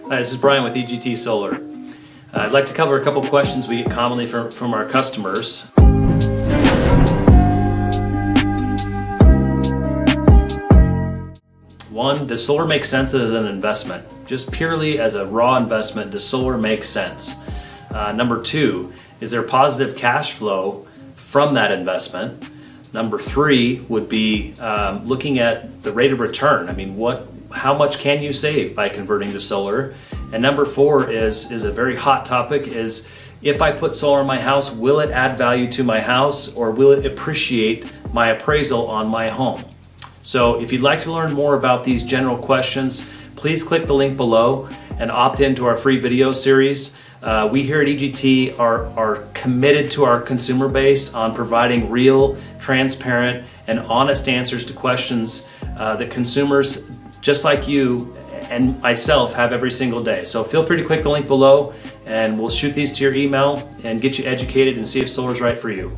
Hi, this is Brian with EGT Solar. I'd like to cover a couple questions we get commonly from our customers. One, does solar make sense as an investment? Just purely as a raw investment, does solar make sense? Number two, is there positive cash flow from that investment? Number three would be looking at the rate of return. I mean, how much can you save by converting to solar? And number four is a very hot topic, is if I put solar on my house, will it add value to my house, or will it appreciate my appraisal on my home? So if you'd like to learn more about these general questions, please click the link below and opt into our free video series. We here at EGT are committed to our consumer base on providing real, transparent, and honest answers to questions that consumers just like you and myself have every single day. So feel free to click the link below and we'll shoot these to your email and get you educated and see if solar is right for you.